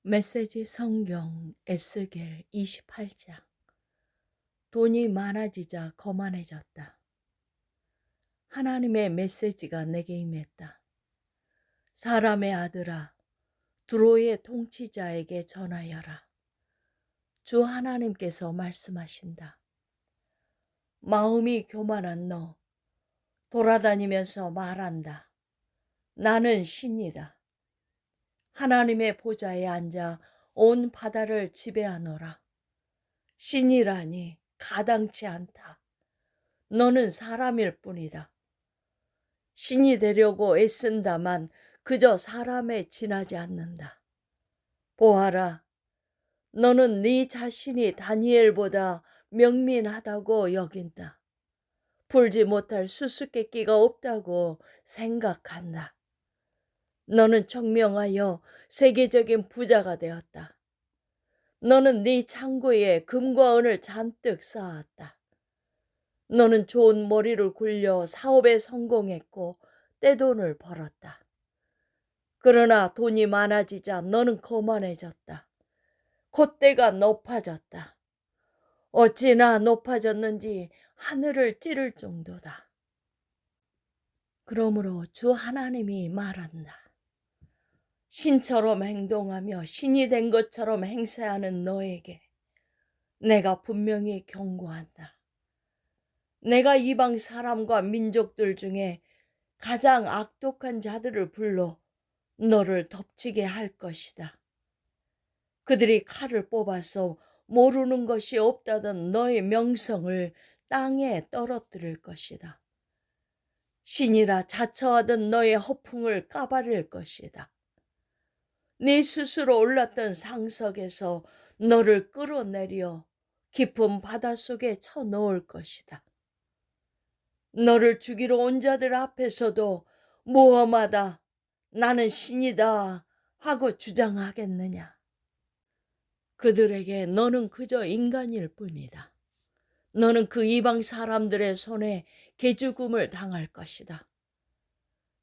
메시지 성경 에스겔 28장. 돈이 많아지자 거만해졌다. 하나님의 메시지가 내게 임했다. 사람의 아들아, 두로의 통치자에게 전하여라. 주 하나님께서 말씀하신다. 마음이 교만한 너, 돌아다니면서 말한다. 나는 신이다. 하나님의 보좌에 앉아 온 바다를 지배하노라. 신이라니 가당치 않다. 너는 사람일 뿐이다. 신이 되려고 애쓴다만 그저 사람에 지나지 않는다. 보아라, 너는 네 자신이 다니엘보다 명민하다고 여긴다. 풀지 못할 수수께끼가 없다고 생각한다. 너는 청명하여 세계적인 부자가 되었다. 너는 네 창고에 금과 은을 잔뜩 쌓았다. 너는 좋은 머리를 굴려 사업에 성공했고 떼돈을 벌었다. 그러나 돈이 많아지자 너는 거만해졌다. 콧대가 높아졌다. 어찌나 높아졌는지 하늘을 찌를 정도다. 그러므로 주 하나님이 말한다. 신처럼 행동하며 신이 된 것처럼 행세하는 너에게 내가 분명히 경고한다. 내가 이방 사람과 민족들 중에 가장 악독한 자들을 불러 너를 덮치게 할 것이다. 그들이 칼을 뽑아서 모르는 것이 없다던 너의 명성을 땅에 떨어뜨릴 것이다. 신이라 자처하던 너의 허풍을 까발릴 것이다. 네 스스로 올랐던 상석에서 너를 끌어내려 깊은 바닷속에 쳐넣을 것이다. 너를 죽이러 온 자들 앞에서도 모험하다 나는 신이다 하고 주장하겠느냐. 그들에게 너는 그저 인간일 뿐이다. 너는 그 이방 사람들의 손에 개죽음을 당할 것이다.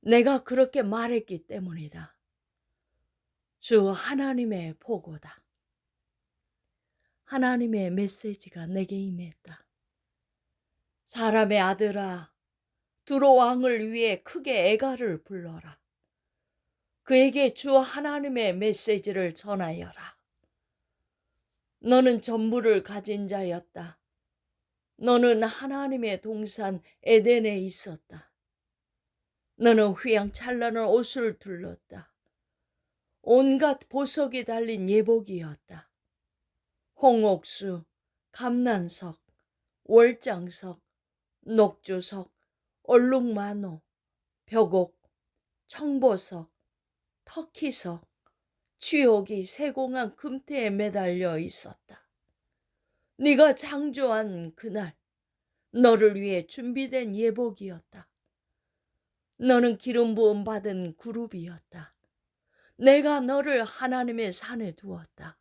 내가 그렇게 말했기 때문이다. 주 하나님의 보고다. 하나님의 메시지가 내게 임했다. 사람의 아들아, 두로 왕을 위해 크게 애가를 불러라. 그에게 주 하나님의 메시지를 전하여라. 너는 전부를 가진 자였다. 너는 하나님의 동산 에덴에 있었다. 너는 휘황찬란한 옷을 둘렀다. 온갖 보석이 달린 예복이었다. 홍옥수, 감난석, 월장석, 녹주석, 얼룩마노, 벽옥, 청보석, 터키석, 취옥이 세공한 금태에 매달려 있었다. 네가 창조한 그날 너를 위해 준비된 예복이었다. 너는 기름 부음 받은 그룹이었다. 내가 너를 하나님의 산에 두었다.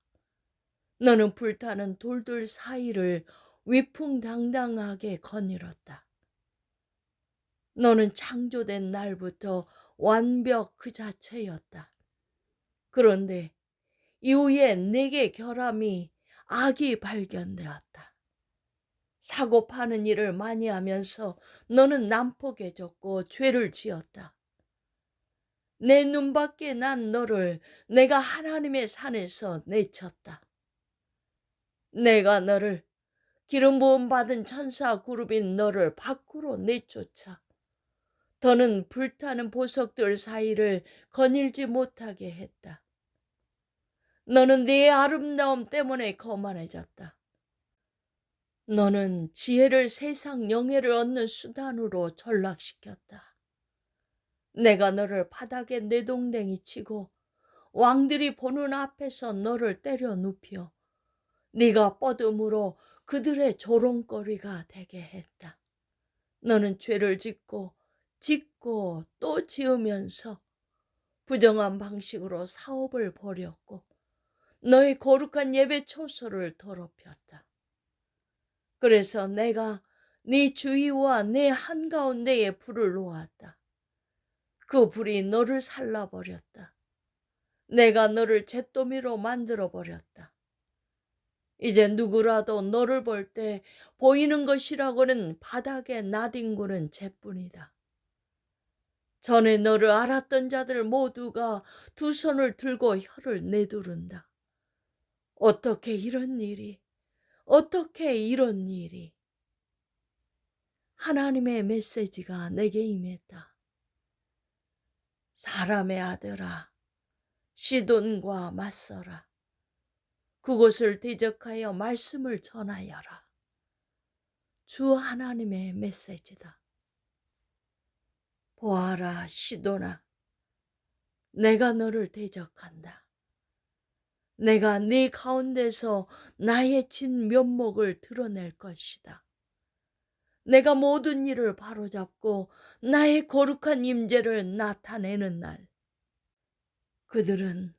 너는 불타는 돌들 사이를 위풍당당하게 거닐었다. 너는 창조된 날부터 완벽 그 자체였다. 그런데 이후에 내게 결함이 악이 발견되었다. 사고 파는 일을 많이 하면서 너는 난폭해졌고 죄를 지었다. 내 눈밖에 난 너를 내가 하나님의 산에서 내쳤다. 내가 너를 기름 부음 받은 천사 그룹인 너를 밖으로 내쫓아 더는 불타는 보석들 사이를 거닐지 못하게 했다. 너는 네 아름다움 때문에 거만해졌다. 너는 지혜를 세상 영예를 얻는 수단으로 전락시켰다. 내가 너를 바닥에 내동댕이 치고 왕들이 보는 앞에서 너를 때려 눕혀 네가 뻗음으로 그들의 조롱거리가 되게 했다. 너는 죄를 짓고 또 지으면서 부정한 방식으로 사업을 벌였고 너의 거룩한 예배 초소를 더럽혔다. 그래서 내가 네 주위와 내 한가운데에 불을 놓았다. 그 불이 너를 살라버렸다. 내가 너를 잿더미로 만들어 버렸다. 이제 누구라도 너를 볼 때 보이는 것이라고는 바닥에 나뒹구는 재뿐이다. 전에 너를 알았던 자들 모두가 두 손을 들고 혀를 내두른다. 어떻게 이런 일이, 어떻게 이런 일이. 하나님의 메시지가 내게 임했다. 사람의 아들아, 시돈과 맞서라. 그곳을 대적하여 말씀을 전하여라. 주 하나님의 메시지다. 보아라, 시돈아, 내가 너를 대적한다. 내가 네 가운데서 나의 진 면목을 드러낼 것이다. 내가 모든 일을 바로잡고 나의 거룩한 임재를 나타내는 날, 그들은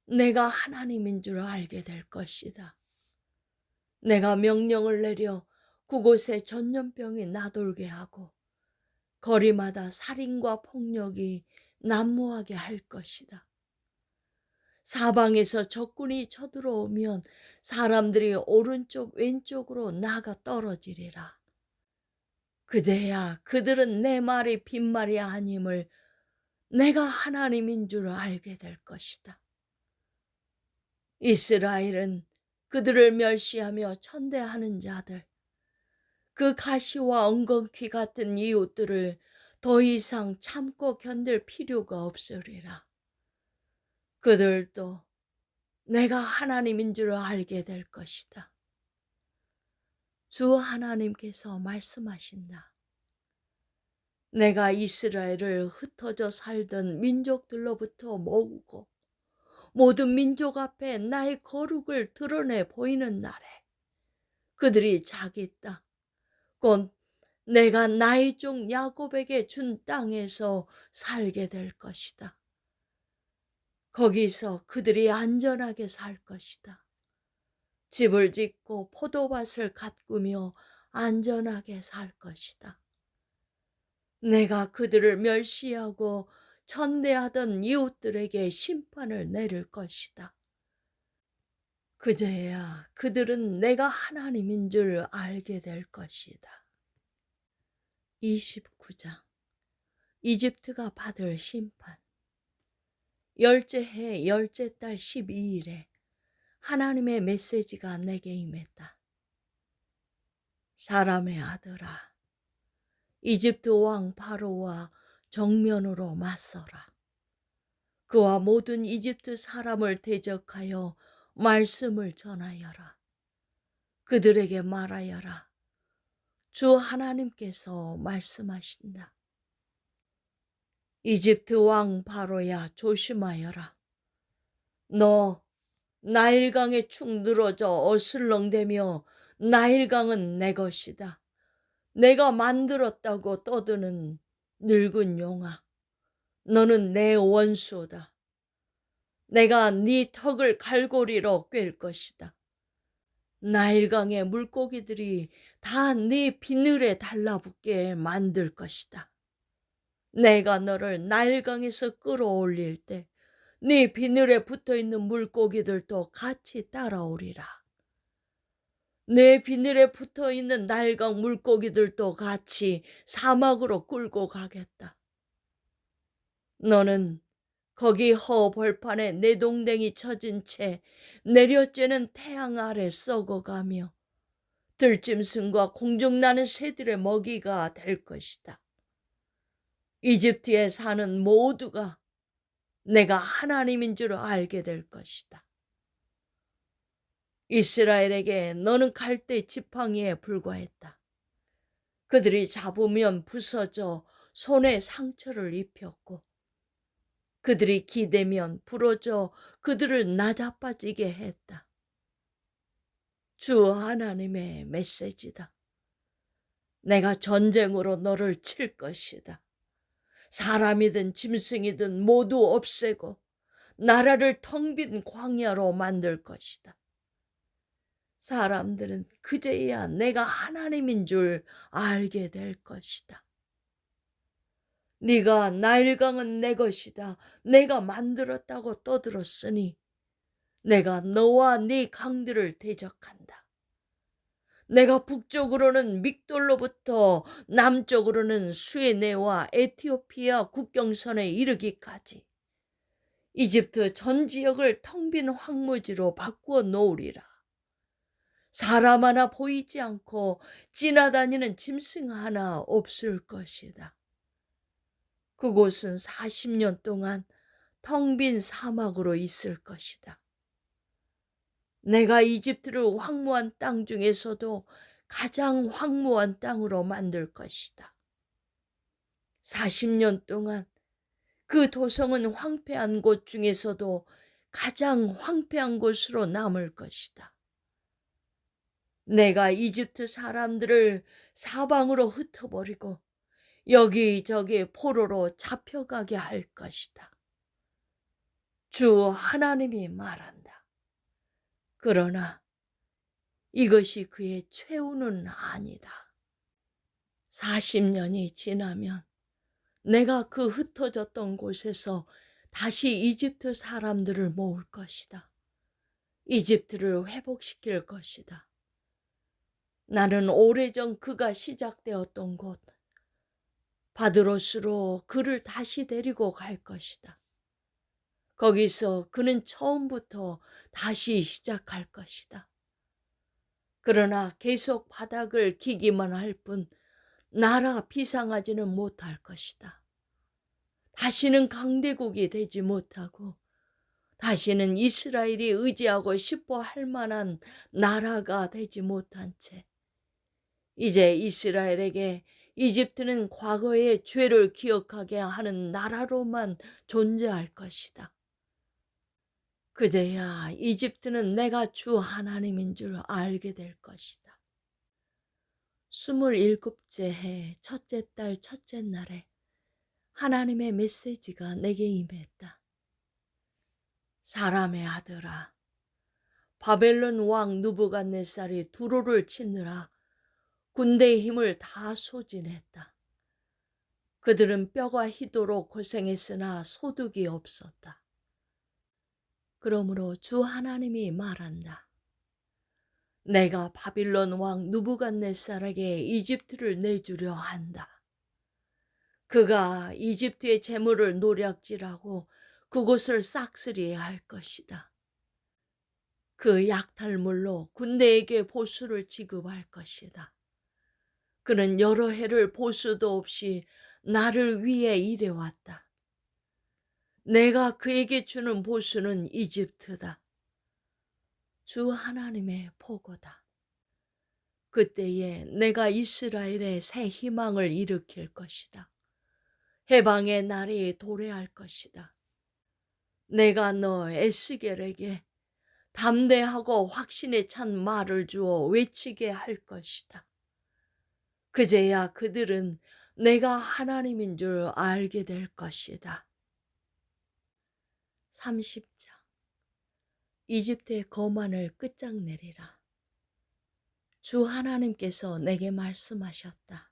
내가 하나님인 줄 알게 될 것이다. 내가 명령을 내려 그곳에 전염병이 나돌게 하고 거리마다 살인과 폭력이 난무하게 할 것이다. 사방에서 적군이 쳐들어오면 사람들이 오른쪽 왼쪽으로 나가 떨어지리라. 그제야 그들은 내 말이 빈말이 아님을 내가 하나님인 줄 알게 될 것이다. 이스라엘은 그들을 멸시하며 천대하는 자들, 그 가시와 엉겅퀴 같은 이웃들을 더 이상 참고 견딜 필요가 없으리라. 그들도 내가 하나님인 줄 알게 될 것이다. 주 하나님께서 말씀하신다. 내가 이스라엘을 흩어져 살던 민족들로부터 모으고 모든 민족 앞에 나의 거룩을 드러내 보이는 날에 그들이 자기 땅, 곧 내가 나의 종 야곱에게 준 땅에서 살게 될 것이다. 거기서 그들이 안전하게 살 것이다. 집을 짓고 포도밭을 가꾸며 안전하게 살 것이다. 내가 그들을 멸시하고 천대하던 이웃들에게 심판을 내릴 것이다. 그제야 그들은 내가 하나님인 줄 알게 될 것이다. 29장 이집트가 받을 심판. 열째 해 열째 달 12일에 하나님의 메시지가 내게 임했다. 사람의 아들아, 이집트 왕 바로와 정면으로 맞서라. 그와 모든 이집트 사람을 대적하여 말씀을 전하여라. 그들에게 말하여라. 주 하나님께서 말씀하신다. 이집트 왕 바로야, 조심하여라. 너 나일강에 축 늘어져 어슬렁대며 나일강은 내 것이다. 내가 만들었다고 떠드는 늙은 용아, 너는 내 원수다. 내가 네 턱을 갈고리로 꿰을 것이다. 나일강의 물고기들이 다 네 비늘에 달라붙게 만들 것이다. 내가 너를 나일강에서 끌어올릴 때 네 비늘에 붙어있는 물고기들도 같이 따라오리라. 내 비늘에 붙어있는 나일강 물고기들도 같이 사막으로 끌고 가겠다. 너는 거기 허벌판에 내동댕이 쳐진 채 내려쬐는 태양 아래 썩어가며 들짐승과 공중나는 새들의 먹이가 될 것이다. 이집트에 사는 모두가 내가 하나님인 줄 알게 될 것이다. 이스라엘에게 너는 갈대 지팡이에 불과했다. 그들이 잡으면 부서져 손에 상처를 입혔고 그들이 기대면 부러져 그들을 나자빠지게 했다. 주 하나님의 메시지다. 내가 전쟁으로 너를 칠 것이다. 사람이든 짐승이든 모두 없애고 나라를 텅 빈 광야로 만들 것이다. 사람들은 그제야 내가 하나님인 줄 알게 될 것이다. 네가 나일강은 내 것이다. 내가 만들었다고 떠들었으니 내가 너와 네 강들을 대적한다. 내가 북쪽으로는 믹돌로부터 남쪽으로는 수에네와 에티오피아 국경선에 이르기까지 이집트 전 지역을 텅 빈 황무지로 바꾸어 놓으리라. 사람 하나 보이지 않고 지나다니는 짐승 하나 없을 것이다. 그곳은 40년 동안 텅 빈 사막으로 있을 것이다. 내가 이집트를 황무한 땅 중에서도 가장 황무한 땅으로 만들 것이다. 40년 동안 그 도성은 황폐한 곳 중에서도 가장 황폐한 곳으로 남을 것이다. 내가 이집트 사람들을 사방으로 흩어버리고 여기저기 포로로 잡혀가게 할 것이다. 주 하나님이 말한다. 그러나 이것이 그의 최후는 아니다. 40년이 지나면 내가 그 흩어졌던 곳에서 다시 이집트 사람들을 모을 것이다. 이집트를 회복시킬 것이다. 나는 오래전 그가 시작되었던 곳 바드로스로 그를 다시 데리고 갈 것이다. 거기서 그는 처음부터 다시 시작할 것이다. 그러나 계속 바닥을 기기만 할 뿐 나라 비상하지는 못할 것이다. 다시는 강대국이 되지 못하고 다시는 이스라엘이 의지하고 싶어 할 만한 나라가 되지 못한 채 이제 이스라엘에게 이집트는 과거의 죄를 기억하게 하는 나라로만 존재할 것이다. 그제야 이집트는 내가 주 하나님인 줄 알게 될 것이다. 27째 해 첫째 달 첫째 날에 하나님의 메시지가 내게 임했다. 사람의 아들아, 바벨론 왕 느부갓네살이 두로를 치느라 군대의 힘을 다 소진했다. 그들은 뼈가 희도록 고생했으나 소득이 없었다. 그러므로 주 하나님이 말한다. 내가 바빌론 왕 느부갓네살에게 이집트를 내주려 한다. 그가 이집트의 재물을 노략질하고 그곳을 싹쓸이해야 할 것이다. 그 약탈물로 군대에게 보수를 지급할 것이다. 그는 여러 해를 보수도 없이 나를 위해 일해왔다. 내가 그에게 주는 보수는 이집트다. 주 하나님의 보고다. 그때에 내가 이스라엘의 새 희망을 일으킬 것이다. 해방의 날이 도래할 것이다. 내가 너 에스겔에게 담대하고 확신에 찬 말을 주어 외치게 할 것이다. 그제야 그들은 내가 하나님인 줄 알게 될 것이다. 30장 이집트의 거만을 끝장내리라. 주 하나님께서 내게 말씀하셨다.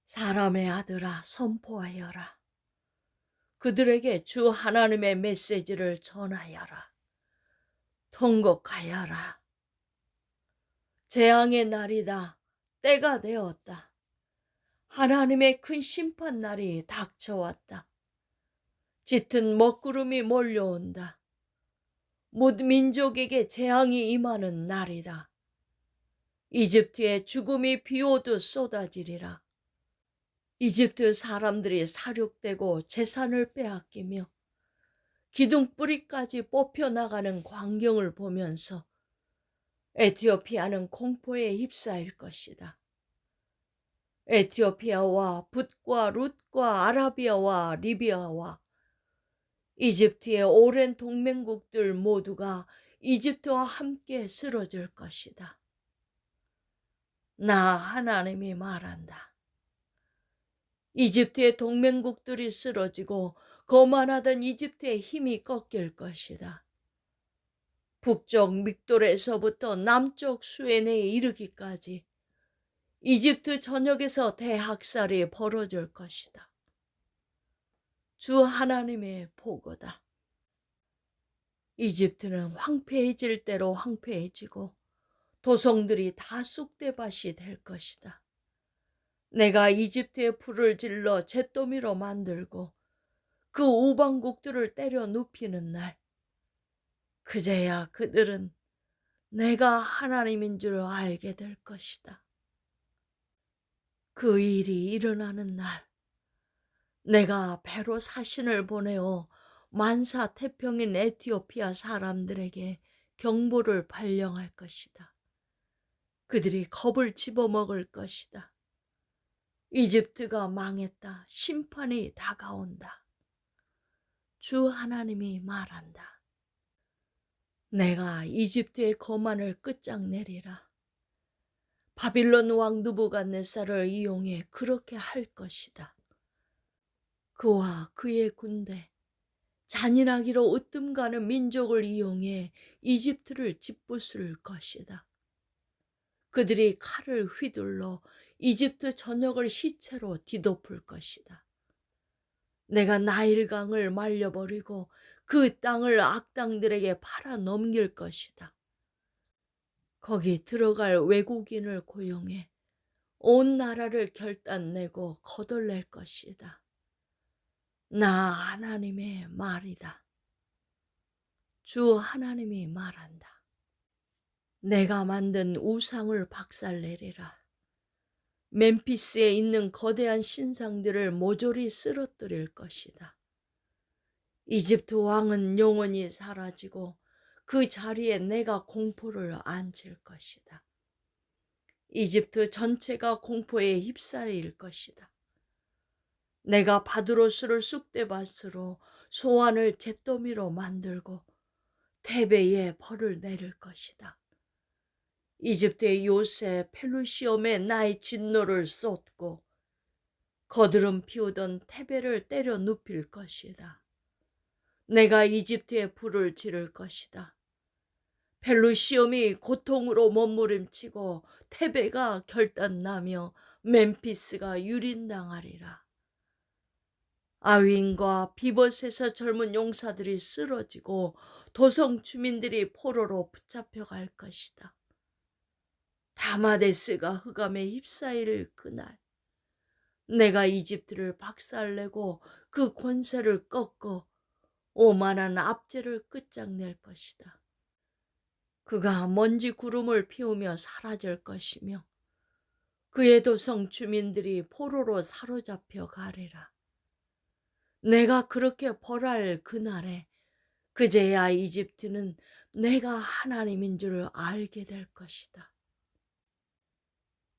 사람의 아들아, 선포하여라. 그들에게 주 하나님의 메시지를 전하여라. 통곡하여라. 재앙의 날이다. 때가 되었다. 하나님의 큰 심판 날이 닥쳐왔다. 짙은 먹구름이 몰려온다. 모든 민족에게 재앙이 임하는 날이다. 이집트에 죽음이 비오듯 쏟아지리라. 이집트 사람들이 사륙되고 재산을 빼앗기며 기둥뿌리까지 뽑혀나가는 광경을 보면서 에티오피아는 공포에 휩싸일 것이다. 에티오피아와 붓과 룻과 아라비아와 리비아와 이집트의 오랜 동맹국들 모두가 이집트와 함께 쓰러질 것이다. 나 하나님이 말한다. 이집트의 동맹국들이 쓰러지고 거만하던 이집트의 힘이 꺾일 것이다. 북쪽 믹돌에서부터 남쪽 수에네에 이르기까지 이집트 전역에서 대학살이 벌어질 것이다. 주 하나님의 보고다. 이집트는 황폐해질 대로 황폐해지고 도성들이 다 쑥대밭이 될 것이다. 내가 이집트에 불을 질러 잿더미로 만들고 그 우방국들을 때려 눕히는 날, 그제야 그들은 내가 하나님인 줄 알게 될 것이다. 그 일이 일어나는 날, 내가 배로 사신을 보내어 만사태평인 에티오피아 사람들에게 경보를 발령할 것이다. 그들이 겁을 집어먹을 것이다. 이집트가 망했다. 심판이 다가온다. 주 하나님이 말한다. 내가 이집트의 거만을 끝장내리라. 바빌론 왕 느부갓네살을 이용해 그렇게 할 것이다. 그와 그의 군대, 잔인하기로 으뜸가는 민족을 이용해 이집트를 짓부술 것이다. 그들이 칼을 휘둘러 이집트 전역을 시체로 뒤덮을 것이다. 내가 나일강을 말려버리고 그 땅을 악당들에게 팔아 넘길 것이다. 거기 들어갈 외국인을 고용해 온 나라를 결단내고 거덜낼 것이다. 나 하나님의 말이다. 주 하나님이 말한다. 내가 만든 우상을 박살내리라. 멤피스에 있는 거대한 신상들을 모조리 쓰러뜨릴 것이다. 이집트 왕은 영원히 사라지고 그 자리에 내가 공포를 안칠 것이다. 이집트 전체가 공포에 휩싸일 것이다. 내가 바드로스를 쑥대밭으로 소환을 잿더미로 만들고 테베에 벌을 내릴 것이다. 이집트의 요새 펠루시엄에 나의 진노를 쏟고 거드름 피우던 테베를 때려 눕힐 것이다. 내가 이집트에 불을 지를 것이다. 펠루시엄이 고통으로 몸부림치고 테베가 결단나며 멤피스가 유린당하리라. 아윈과 비벗에서 젊은 용사들이 쓰러지고 도성 주민들이 포로로 붙잡혀갈 것이다. 다마데스가 흑암에 휩싸일 그날, 내가 이집트를 박살내고 그 권세를 꺾어 오만한 압제를 끝장낼 것이다. 그가 먼지 구름을 피우며 사라질 것이며 그의 도성 주민들이 포로로 사로잡혀 가리라. 내가 그렇게 벌할 그날에 그제야 이집트는 내가 하나님인 줄 알게 될 것이다.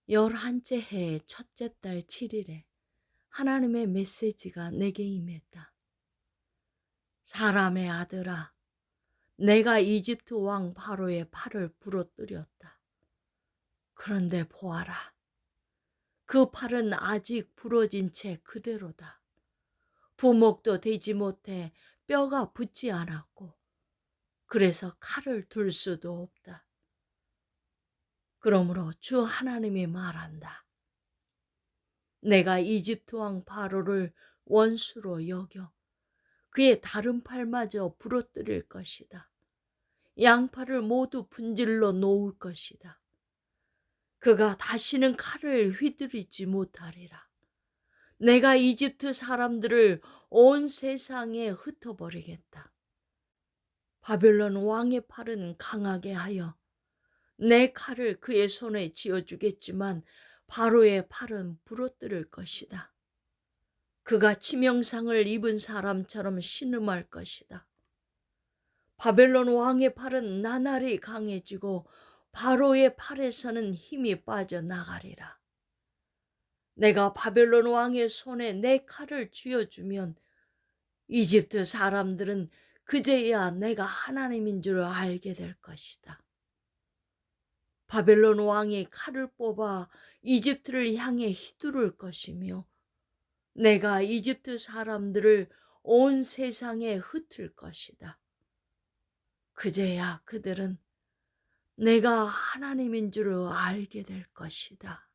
11째 해 첫째 달 7일에 하나님의 메시지가 내게 임했다. 사람의 아들아, 내가 이집트 왕 바로의 팔을 부러뜨렸다. 그런데 보아라. 그 팔은 아직 부러진 채 그대로다. 부목도 되지 못해 뼈가 붙지 않았고 그래서 칼을 들 수도 없다. 그러므로 주 하나님이 말한다. 내가 이집트 왕 바로를 원수로 여겨 그의 다른 팔마저 부러뜨릴 것이다. 양팔을 모두 분질러 놓을 것이다. 그가 다시는 칼을 휘두르지 못하리라. 내가 이집트 사람들을 온 세상에 흩어버리겠다. 바벨론 왕의 팔은 강하게 하여 내 칼을 그의 손에 쥐어주겠지만 바로의 팔은 부러뜨릴 것이다. 그가 치명상을 입은 사람처럼 신음할 것이다. 바벨론 왕의 팔은 나날이 강해지고 바로의 팔에서는 힘이 빠져나가리라. 내가 바벨론 왕의 손에 내 칼을 쥐어주면 이집트 사람들은 그제야 내가 하나님인 줄 알게 될 것이다. 바벨론 왕이 칼을 뽑아 이집트를 향해 휘두를 것이며 내가 이집트 사람들을 온 세상에 흩을 것이다. 그제야 그들은 내가 하나님인 줄 알게 될 것이다.